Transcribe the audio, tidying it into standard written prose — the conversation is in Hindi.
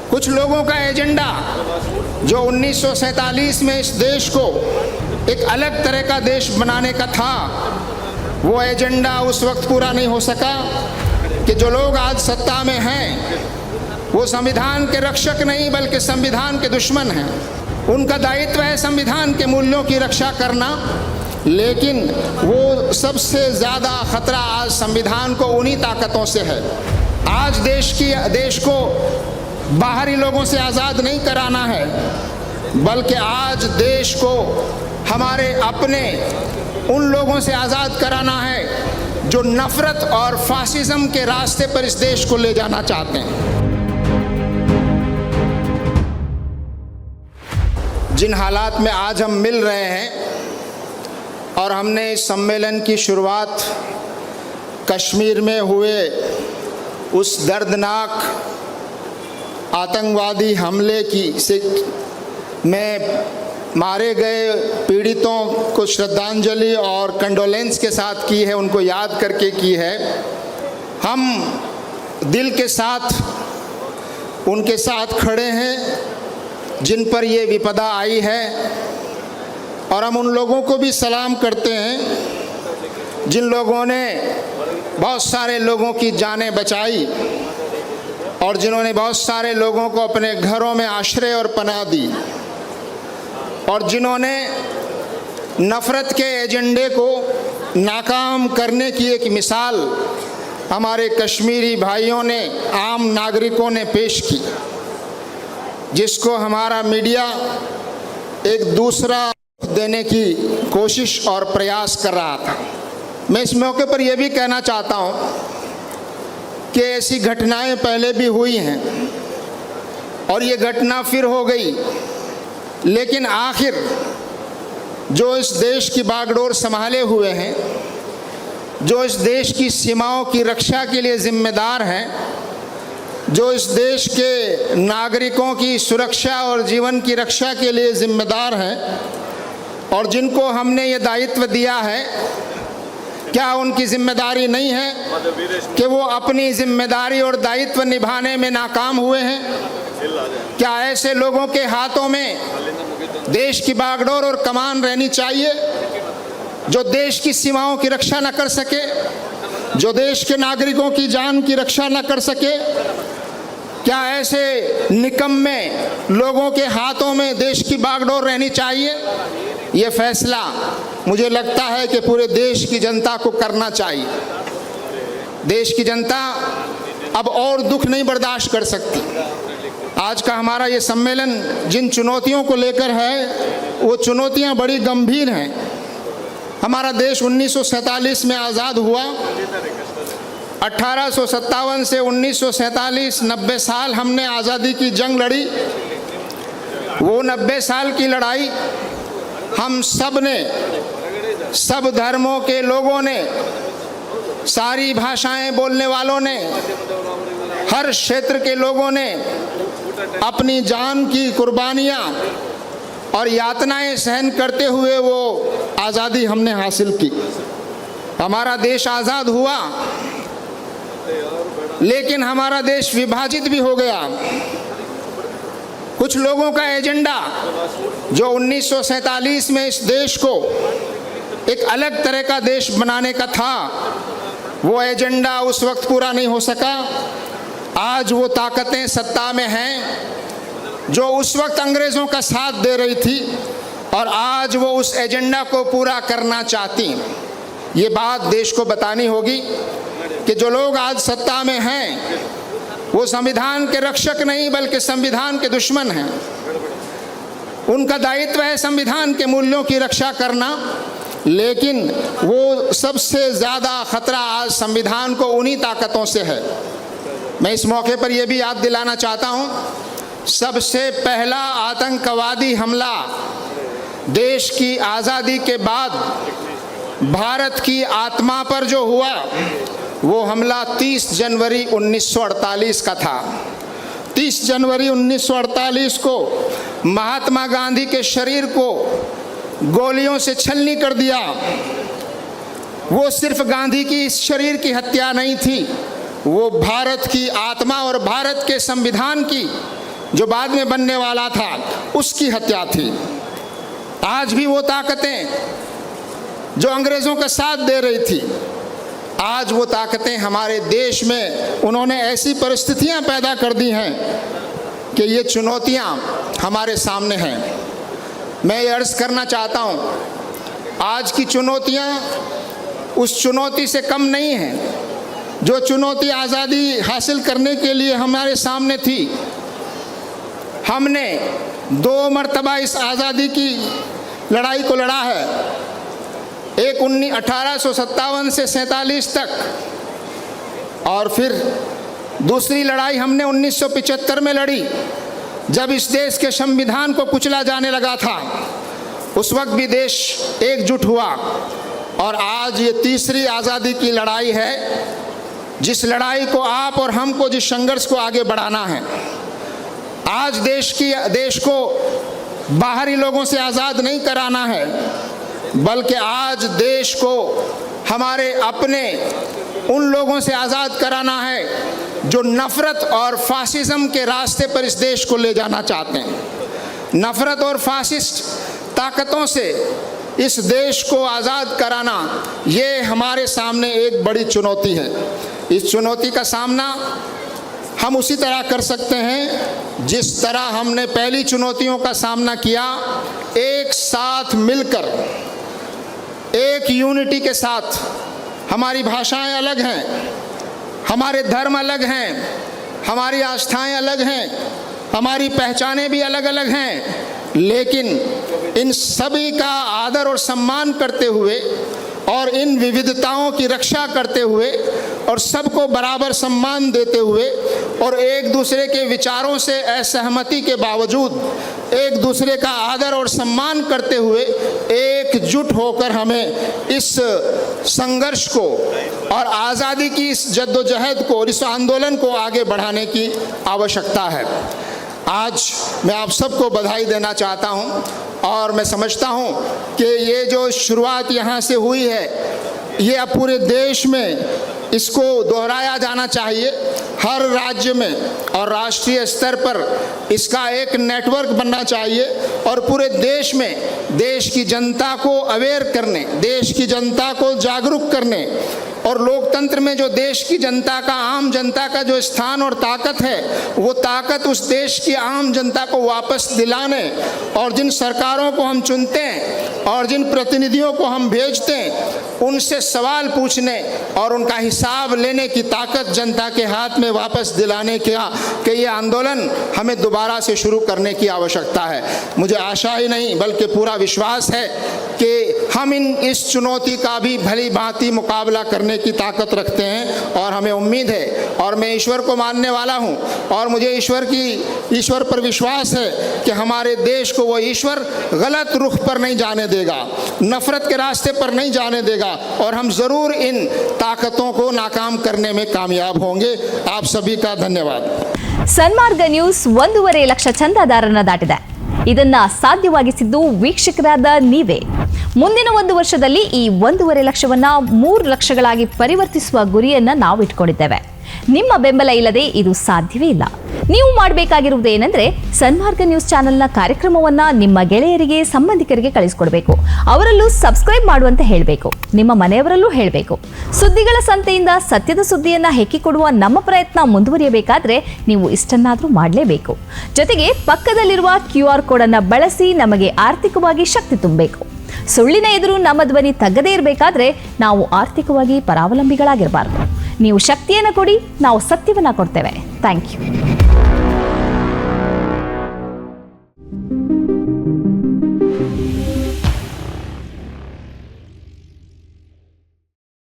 कुछ लोगों का एजेंडा जो 1947 में इस देश को एक अलग तरह का देश बनाने का था, वो एजेंडा उस वक्त पूरा नहीं हो सका कि जो लोग आज सत्ता में हैं वो संविधान के रक्षक नहीं बल्कि संविधान के दुश्मन हैं। उनका दायित्व है संविधान के मूल्यों की रक्षा करना, लेकिन वो सबसे ज़्यादा खतरा आज संविधान को उन्हीं ताकतों से है। आज देश को बाहरी लोगों से आज़ाद नहीं कराना है, बल्कि आज देश को हमारे अपने उन लोगों से आज़ाद कराना है जो नफ़रत और फासिज्म के रास्ते पर इस देश को ले जाना चाहते हैं। जिन हालात में आज हम मिल रहे हैं और हमने इस सम्मेलन की शुरुआत कश्मीर में हुए उस दर्दनाक आतंकवादी हमले में मारे गए पीड़ितों को श्रद्धांजलि और कंडोलेंस के साथ की है, उनको याद करके की है। हम दिल के साथ उनके साथ खड़े हैं जिन पर ये विपदा आई है, और हम उन लोगों को भी सलाम करते हैं जिन लोगों ने बहुत सारे लोगों की जानें बचाई और जिन्होंने बहुत सारे लोगों को अपने घरों में आश्रय और पनाह दी, और जिन्होंने नफ़रत के एजेंडे को नाकाम करने की एक मिसाल हमारे कश्मीरी भाइयों ने, आम नागरिकों ने पेश की, जिसको हमारा मीडिया एक दूसरा देने की कोशिश और प्रयास कर रहा था। मैं इस मौके पर यह भी कहना चाहता हूँ कि ऐसी घटनाएं पहले भी हुई हैं और ये घटना फिर हो गई, लेकिन आखिर जो इस देश की बागडोर संभाले हुए हैं, जो इस देश की सीमाओं की रक्षा के लिए जिम्मेदार हैं, जो इस देश के नागरिकों की सुरक्षा और जीवन की रक्षा के लिए जिम्मेदार हैं, और जिनको हमने ये दायित्व दिया है, क्या उनकी जिम्मेदारी नहीं है कि वो अपनी जिम्मेदारी और दायित्व निभाने में नाकाम हुए हैं? क्या ऐसे लोगों के हाथों में देश की बागडोर और कमान रहनी चाहिए जो देश की सीमाओं की रक्षा न कर सके, जो देश के नागरिकों की जान की रक्षा न कर सके? क्या ऐसे निकम्मे लोगों के हाथों में देश की बागडोर रहनी चाहिए? ये फैसला मुझे लगता है कि पूरे देश की जनता को करना चाहिए। देश की जनता अब और दुख नहीं बर्दाश्त कर सकती। आज का हमारा ये सम्मेलन जिन चुनौतियों को लेकर है, वो चुनौतियां बड़ी गंभीर हैं। हमारा देश 1947 में आज़ाद हुआ। 1857 से 1947 90 साल हमने आज़ादी की जंग लड़ी। वो 90 साल की लड़ाई हम सब ने, सब धर्मों के लोगों ने, सारी भाषाएं बोलने वालों ने, हर क्षेत्र के लोगों ने अपनी जान की कुर्बानियां और यातनाएं सहन करते हुए वो आज़ादी हमने हासिल की। हमारा देश आज़ाद हुआ, लेकिन हमारा देश विभाजित भी हो गया। कुछ लोगों का एजेंडा जो 1947 में इस देश को एक अलग तरह का देश बनाने का था, वो एजेंडा उस वक्त पूरा नहीं हो सका। आज वो ताकतें सत्ता में हैं जो उस वक्त अंग्रेज़ों का साथ दे रही थी, और आज वो उस एजेंडा को पूरा करना चाहती। ये बात देश को बतानी होगी कि जो लोग आज सत्ता में हैं वो संविधान के रक्षक नहीं बल्कि संविधान के दुश्मन हैं। उनका दायित्व है संविधान के मूल्यों की रक्षा करना, लेकिन वो सबसे ज़्यादा खतरा आज संविधान को उन्हीं ताकतों से है। मैं इस मौके पर यह भी याद दिलाना चाहता हूँ, सबसे पहला आतंकवादी हमला देश की आज़ादी के बाद भारत की आत्मा पर जो हुआ, वो हमला 30 जनवरी 1948 का था। 30 जनवरी 1948 को महात्मा गांधी के शरीर को गोलियों से छलनी कर दिया। वो सिर्फ गांधी की इस शरीर की हत्या नहीं थी, वो भारत की आत्मा और भारत के संविधान की जो बाद में बनने वाला था उसकी हत्या थी। आज भी वो ताकतें जो अंग्रेज़ों का साथ दे रही थी, आज वो ताकतें हमारे देश में उन्होंने ऐसी परिस्थितियां पैदा कर दी हैं कि ये चुनौतियां हमारे सामने हैं। मैं ये अर्ज़ करना चाहता हूँ, आज की चुनौतियां उस चुनौती से कम नहीं हैं जो चुनौती आज़ादी हासिल करने के लिए हमारे सामने थी। हमने 2 मरतबा इस आज़ादी की लड़ाई को लड़ा है, एक 1857 से 47 तक, और फिर दूसरी लड़ाई हमने 1975 में लड़ी जब इस देश के संविधान को कुचला जाने लगा था। उस वक्त भी देश एकजुट हुआ, और आज ये तीसरी आज़ादी की लड़ाई है, जिस लड़ाई को आप और हमको, जिस संघर्ष को आगे बढ़ाना है। आज देश को बाहरी लोगों से आज़ाद नहीं कराना है, बल्कि आज देश को हमारे अपने उन लोगों से आज़ाद कराना है जो नफ़रत और फासिज़म के रास्ते पर इस देश को ले जाना चाहते हैं। नफ़रत और फासिस्ट ताकतों से इस देश को आज़ाद कराना, ये हमारे सामने एक बड़ी चुनौती है। इस चुनौती का सामना हम उसी तरह कर सकते हैं जिस तरह हमने पहली चुनौतियों का सामना किया, एक साथ मिलकर, एक यूनिटी के साथ। हमारी भाषाएं अलग हैं, हमारे धर्म अलग हैं, हमारी आस्थाएं अलग हैं, हमारी पहचानें भी अलग अलग हैं, लेकिन इन सभी का आदर और सम्मान करते हुए और इन विविधताओं की रक्षा करते हुए और सबको बराबर सम्मान देते हुए और एक दूसरे के विचारों से असहमति के बावजूद एक दूसरे का आदर और सम्मान करते हुए एकजुट होकर हमें इस संघर्ष को और आज़ादी की इस जद्दोजहद को और इस आंदोलन को आगे बढ़ाने की आवश्यकता है। आज मैं आप सबको बधाई देना चाहता हूं, और मैं समझता हूं कि ये जो शुरुआत यहाँ से हुई है, ये अब पूरे देश में इसको दोहराया जाना चाहिए। हर राज्य में और राष्ट्रीय स्तर पर इसका एक नेटवर्क बनना चाहिए, और पूरे देश में देश की जनता को अवेयर करने, देश की जनता को जागरूक करने, और लोकतंत्र में जो देश की जनता का, आम जनता का जो स्थान और ताकत है, वो ताकत उस देश की आम जनता को वापस दिलाने, और जिन सरकारों को हम चुनते हैं और जिन प्रतिनिधियों को हम भेजते हैं, उनसे सवाल पूछने और उनका हिसाब लेने की ताकत जनता के हाथ में वापस दिलाने के ये आंदोलन हमें दोबारा से शुरू करने की आवश्यकता है। मुझे आशा ही नहीं बल्कि पूरा विश्वास है कि हम इस चुनौती का भी भली भांति मुकाबला करने की ताकत रखते हैं, और हमें उम्मीद है, और मैं ईश्वर को मानने वाला हूं, और मुझे ईश्वर पर विश्वास है कि हमारे देश को वो ईश्वर गलत रुख पर नहीं जाने देगा, नफरत के रास्ते पर नहीं जाने देगा, और हम ज़रूर इन ताकतों को नाकाम करने में कामयाब होंगे। आप सभी का धन्यवाद। ಸನ್ಮಾರ್ಗ ನ್ಯೂಸ್ 1.5 ಲಕ್ಷ ಚಂದಾದಾರರನ್ನ ದಾಟಿದೆ. ಇದನ್ನ ಸಾಧ್ಯವಾಗಿಸಿದ್ದು ವೀಕ್ಷಕರಾದ ನೀವೇ. ಮುಂದಿನ 1 ವರ್ಷದಲ್ಲಿ ಈ 1.5 ಲಕ್ಷವನ್ನ 3 ಲಕ್ಷಗಳಾಗಿ ಪರಿವರ್ತಿಸುವ ಗುರಿಯನ್ನ ನಾವು ಇಟ್ಕೊಂಡಿದ್ದೇವೆ. ನಿಮ್ಮ ಬೆಂಬಲ ಇಲ್ಲದೆ ಇದು ಸಾಧ್ಯವೇ ಇಲ್ಲ. ನೀವು ಮಾಡಬೇಕಾಗಿರುವುದು ಏನಂದ್ರೆ ಸನ್ಮಾರ್ಗ ನ್ಯೂಸ್ ಚಾನೆಲ್ನ ಕಾರ್ಯಕ್ರಮವನ್ನ ನಿಮ್ಮ ಗೆಳೆಯರಿಗೆ, ಸಂಬಂಧಿಕರಿಗೆ ಕಳಿಸಿಕೊಡಬೇಕು. ಅವರಲ್ಲೂ ಸಬ್ಸ್ಕ್ರೈಬ್ ಮಾಡುವಂತೆ ಹೇಳಬೇಕು. ನಿಮ್ಮ ಮನೆಯವರಲ್ಲೂ ಹೇಳಬೇಕು. ಸುದ್ದಿಗಳ ಸಂತೆಯಿಂದ ಸತ್ಯದ ಸುದ್ದಿಯನ್ನ ಹೆಕ್ಕಿಕೊಡುವ ನಮ್ಮ ಪ್ರಯತ್ನ ಮುಂದುವರಿಯಬೇಕಾದ್ರೆ ನೀವು ಇಷ್ಟನ್ನಾದರೂ ಮಾಡಲೇಬೇಕು. ಜೊತೆಗೆ ಪಕ್ಕದಲ್ಲಿರುವ QR ಕೋಡ್ ಅನ್ನು ಬಳಸಿ ನಮಗೆ ಆರ್ಥಿಕವಾಗಿ ಶಕ್ತಿ ತುಂಬಬೇಕು. ಸುಳ್ಳಿನ ಎದುರು ನಮ್ಮ ಧ್ವನಿ ತಗ್ಗದೇ ಇರಬೇಕಾದ್ರೆ ನಾವು ಆರ್ಥಿಕವಾಗಿ ಪರಾವಲಂಬಿಗಳಾಗಿರಬಾರದು. ನೀವು ಶಕ್ತಿಯನ್ನು ಕೊಡಿ, ನಾವು ಸತ್ಯವನ್ನ ಕೊಡ್ತೇವೆ. Thank you.